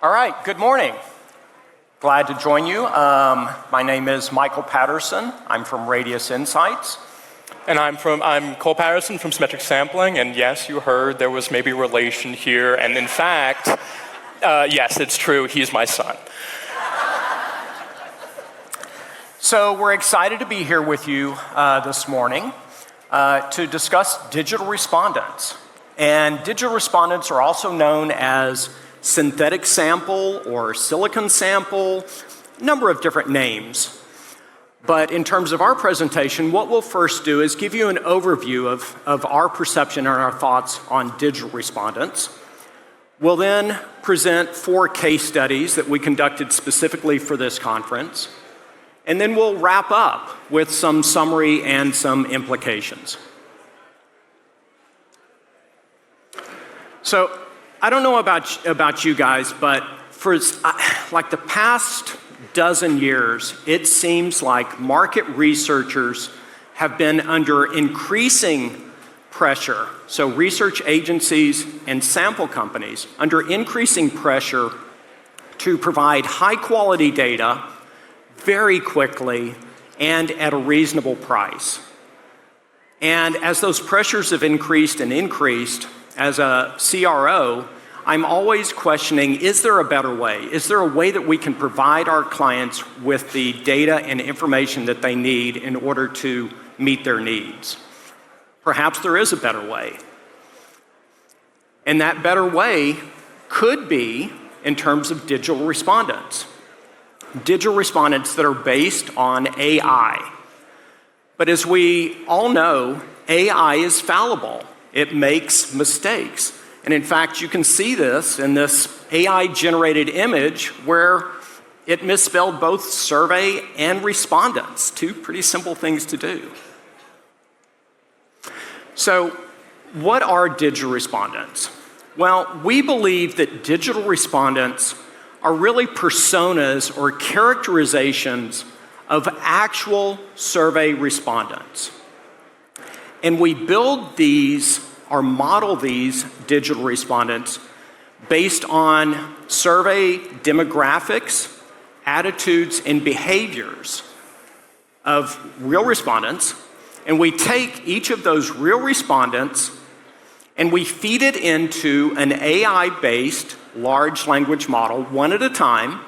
All right, good morning. Glad to join you. My name is Michael Patterson. I'm from Radius Insights. And I'm Cole Patterson from Symmetric Sampling, and yes, you heard there was maybe a relation here, and in fact, yes, it's true, he's my son. So we're excited to be here with you this morning to discuss digital respondents. And digital respondents are also known as synthetic sample or silicon sample, a number of different names. But in terms of our presentation, what we'll first do is give you an overview of our perception and our thoughts on digital respondents. We'll then present 4 case studies that we conducted specifically for this conference. And then we'll wrap up with some summary and some implications. So I don't know about you guys, but for like the past dozen years, it seems like market researchers have been under increasing pressure. So research agencies and sample companies under increasing pressure to provide high quality data very quickly and at a reasonable price. And as those pressures have increased and increased, as a CRO, I'm always questioning, is there a better way? Is there a way that we can provide our clients with the data and information that they need in order to meet their needs? Perhaps there is a better way. And that better way could be in terms of digital respondents. Digital respondents that are based on AI. But as we all know, AI is fallible. It makes mistakes. And in fact, you can see this in this AI-generated image where it misspelled both survey and respondents, 2 pretty simple things to do. So what are digital respondents? Well, we believe that digital respondents are really personas or characterizations of actual survey respondents. And we build these or model these digital respondents based on survey demographics, attitudes, and behaviors of real respondents. And we take each of those real respondents and we feed it into an AI-based large language model one at a time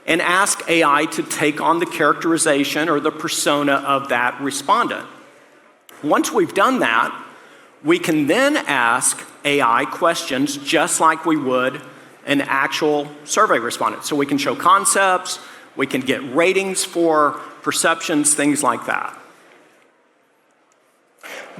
and ask AI to take on the characterization or the persona of that respondent. Once we've done that, we can then ask AI questions just like we would an actual survey respondent. So we can show concepts, we can get ratings for perceptions, things like that.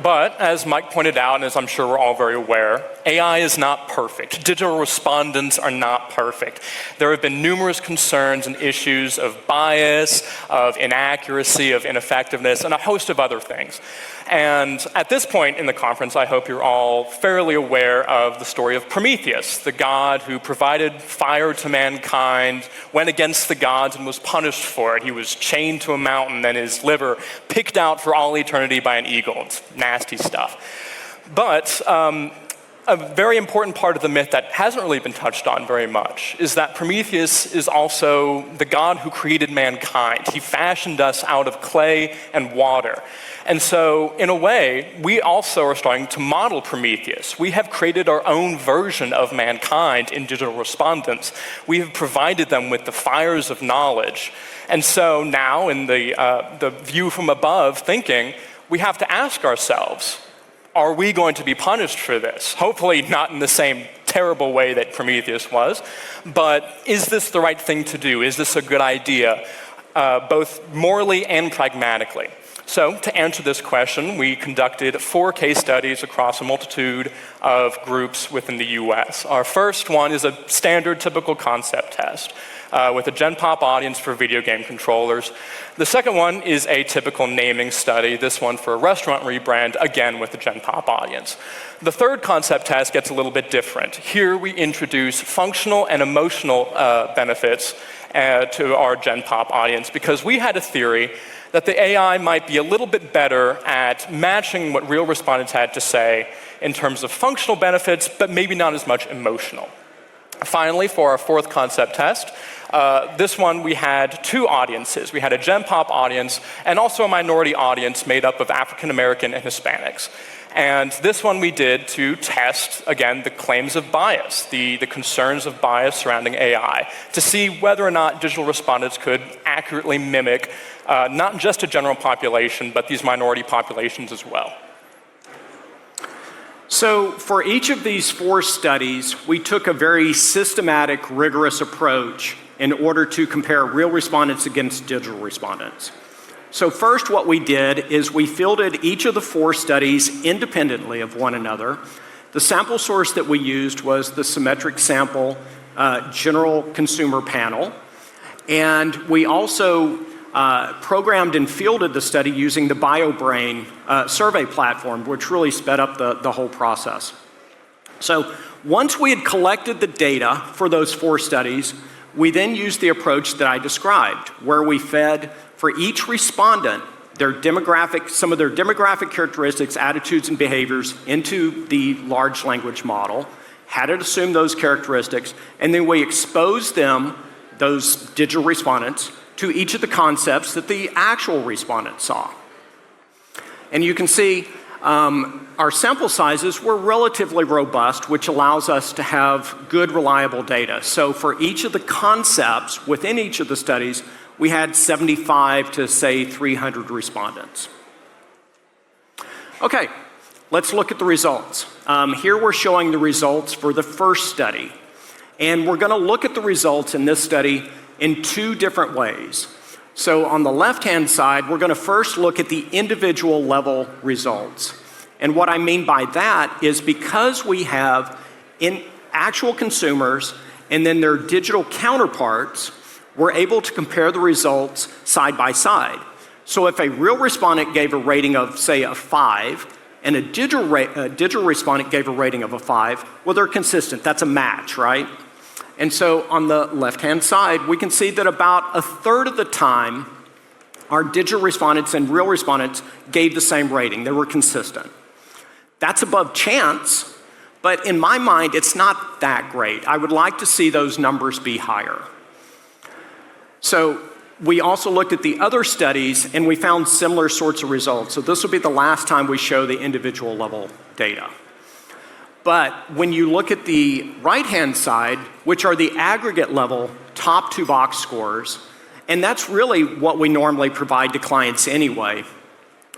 But as Mike pointed out, and as I'm sure we're all very aware, AI is not perfect. Digital respondents are not perfect. There have been numerous concerns and issues of bias, of inaccuracy, of ineffectiveness, and a host of other things. And at this point in the conference, I hope you're all fairly aware of the story of Prometheus, the god who provided fire to mankind, went against the gods and was punished for it. He was chained to a mountain and his liver picked out for all eternity by an eagle. It's nasty stuff. But a very important part of the myth that hasn't really been touched on very much is that Prometheus is also the god who created mankind. He fashioned us out of clay and water. And so, in a way, we also are starting to model Prometheus. We have created our own version of mankind in digital respondents. We have provided them with the fires of knowledge. And so now, in the view from above thinking, we have to ask ourselves, are we going to be punished for this? Hopefully not in the same terrible way that Prometheus was, but is this the right thing to do? Is this a good idea, both morally and pragmatically? So to answer this question, we conducted 4 case studies across a multitude of groups within the US. Our first one is a standard typical concept test with a Gen Pop audience for video game controllers. The second one is a typical naming study, this one for a restaurant rebrand, again with the Gen Pop audience. The third concept test gets a little bit different. Here we introduce functional and emotional benefits to our Gen Pop audience because we had a theory that the AI might be a little bit better at matching what real respondents had to say in terms of functional benefits, but maybe not as much emotional. Finally, for our fourth concept test, this one we had two audiences. We had a Gen Pop audience and also a minority audience made up of African American and Hispanics. And this one we did to test, again, the claims of bias, the concerns of bias surrounding AI, to see whether or not digital respondents could accurately mimic not just a general population, but these minority populations as well. So for each of these 4 studies, we took a very systematic, rigorous approach in order to compare real respondents against digital respondents. So first what we did is we fielded each of the 4 studies independently of one another. The sample source that we used was the symmetric sample general consumer panel. And we also programmed and fielded the study using the BioBrain survey platform, which really sped up the whole process. So once we had collected the data for those 4 studies, we then used the approach that I described, where we fed for each respondent some of their demographic characteristics, attitudes, and behaviors into the large language model, had it assume those characteristics, and then we exposed them, those digital respondents, to each of the concepts that the actual respondents saw. And you can see our sample sizes were relatively robust, which allows us to have good, reliable data. So for each of the concepts within each of the studies, we had 75 to, say, 300 respondents. Okay, let's look at the results. Here we're showing the results for the first study. And we're going to look at the results in this study in 2 different ways. So on the left-hand side, we're going to first look at the individual level results. And what I mean by that is because we have actual consumers and then their digital counterparts, we're able to compare the results side by side. So if a real respondent gave a rating of, say, a 5, and a digital respondent gave a rating of a 5, well, they're consistent. That's a match, right? And so on the left-hand side, we can see that about 1/3 of the time, our digital respondents and real respondents gave the same rating. They were consistent. That's above chance, but in my mind, it's not that great. I would like to see those numbers be higher. So we also looked at the other studies, and we found similar sorts of results. So this will be the last time we show the individual level data. But when you look at the right-hand side, which are the aggregate level top 2 box scores, and that's really what we normally provide to clients anyway,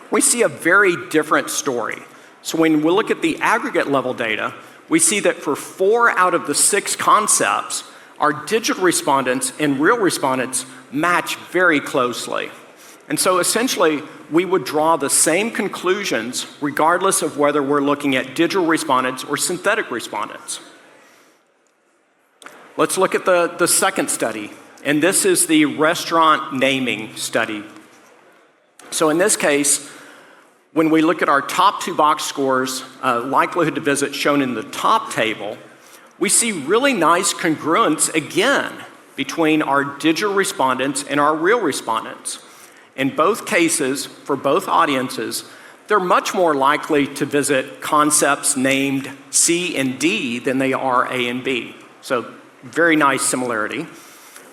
we see a very different story. So when we look at the aggregate level data, we see that for 4 out of the 6 concepts, our digital respondents and real respondents match very closely. And so essentially, we would draw the same conclusions regardless of whether we're looking at digital respondents or synthetic respondents. Let's look at the second study, and this is the restaurant naming study. So in this case, when we look at our top 2 box scores, likelihood to visit shown in the top table, we see really nice congruence again between our digital respondents and our real respondents. In both cases, for both audiences, they're much more likely to visit concepts named C and D than they are A and B. So very nice similarity.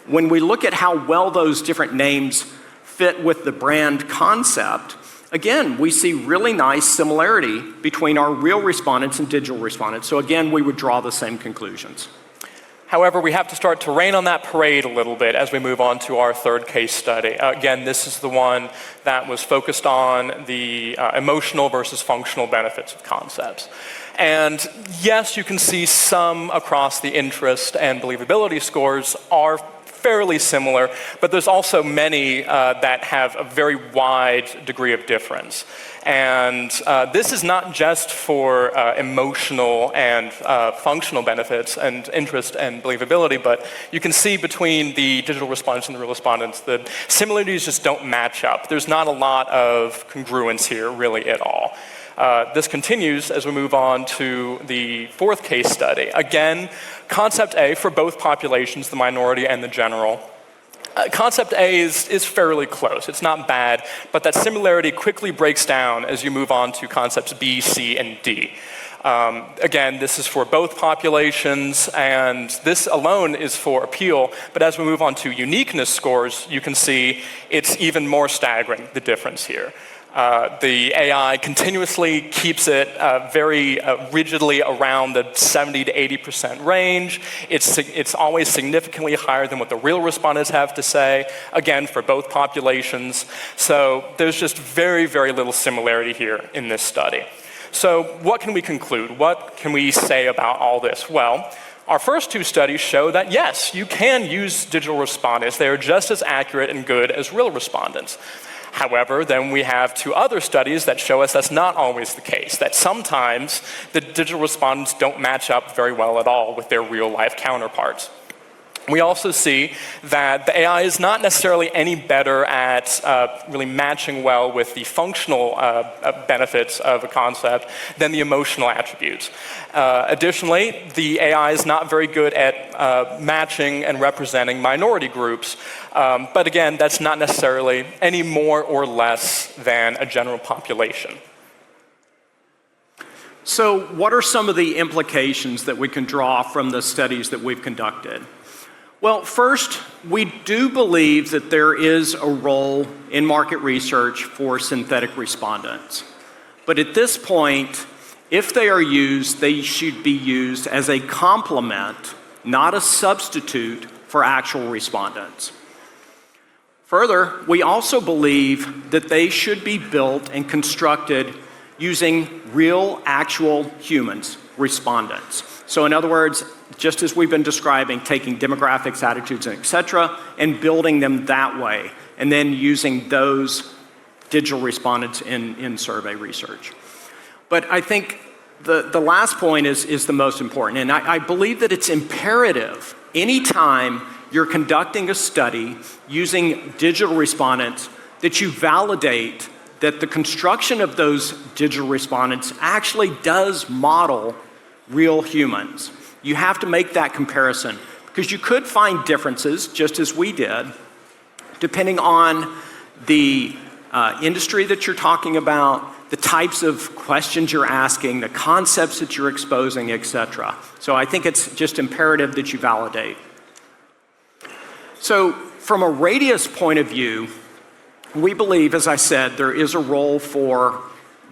When we look at how well those different names fit with the brand concept, again, we see really nice similarity between our real respondents and digital respondents. So again, we would draw the same conclusions. However, we have to start to rain on that parade a little bit as we move on to our third case study. Again, this is the one that was focused on the emotional versus functional benefits of concepts. And yes, you can see some across the interest and believability scores are fairly similar, but there's also many that have a very wide degree of difference. And this is not just for emotional and functional benefits and interest and believability, but you can see between the digital respondents and the real respondents, the similarities just don't match up. There's not a lot of congruence here, really, at all. This continues as we move on to the fourth case study. Again, concept A for both populations, the minority and the general. Concept A is fairly close. It's not bad, but that similarity quickly breaks down as you move on to concepts B, C, and D. Again, this is for both populations, and this alone is for appeal, but as we move on to uniqueness scores, you can see it's even more staggering, the difference here. The AI continuously keeps it very rigidly around the 70 to 80% range. It's always significantly higher than what the real respondents have to say, again, for both populations. So there's just very, very little similarity here in this study. So what can we conclude? What can we say about all this? Well, our first two studies show that, yes, you can use digital respondents. They are just as accurate and good as real respondents. However, then we have two other studies that show us that's not always the case, that sometimes the digital respondents don't match up very well at all with their real-life counterparts. We also see that the AI is not necessarily any better at really matching well with the functional benefits of a concept than the emotional attributes. Additionally, the AI is not very good at matching and representing minority groups. But again, that's not necessarily any more or less than a general population. So what are some of the implications that we can draw from the studies that we've conducted? Well, first, we do believe that there is a role in market research for synthetic respondents. But at this point, if they are used, they should be used as a complement, not a substitute for actual respondents. Further, we also believe that they should be built and constructed using real, actual humans, respondents. So in other words, just as we've been describing, taking demographics, attitudes, et cetera, and building them that way, and then using those digital respondents in survey research. But I think the last point is the most important, and I believe that it's imperative anytime you're conducting a study using digital respondents that you validate that the construction of those digital respondents actually does model real humans. You have to make that comparison because you could find differences, just as we did, depending on the industry that you're talking about, the types of questions you're asking, the concepts that you're exposing, et cetera. So I think it's just imperative that you validate. So from a radius point of view, we believe, as I said, there is a role for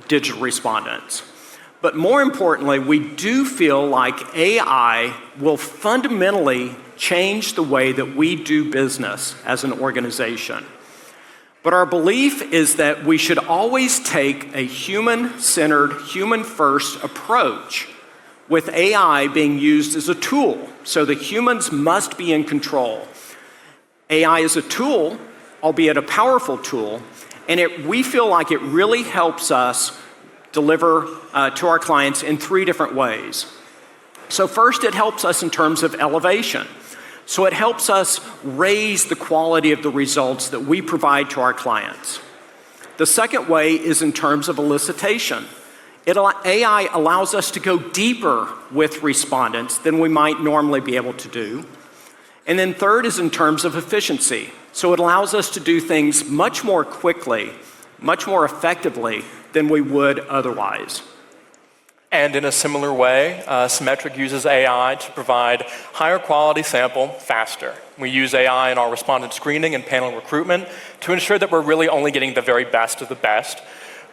digital respondents. But more importantly, we do feel like AI will fundamentally change the way that we do business as an organization. But our belief is that we should always take a human-centered, human-first approach with AI being used as a tool. So the humans must be in control. AI is a tool, albeit a powerful tool, and we feel like it really helps us deliver to our clients in three different ways. So first, it helps us in terms of elevation. So it helps us raise the quality of the results that we provide to our clients. The second way is in terms of elicitation. AI allows us to go deeper with respondents than we might normally be able to do. And then third is in terms of efficiency. So it allows us to do things much more quickly, much more effectively than we would otherwise. And in a similar way, Symmetric uses AI to provide higher quality sample faster. We use AI in our respondent screening and panel recruitment to ensure that we're really only getting the very best of the best.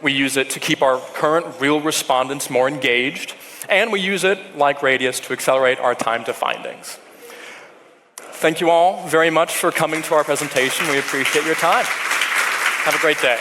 We use it to keep our current real respondents more engaged, and we use it, like Radius, to accelerate our time to findings. Thank you all very much for coming to our presentation. We appreciate your time. Have a great day.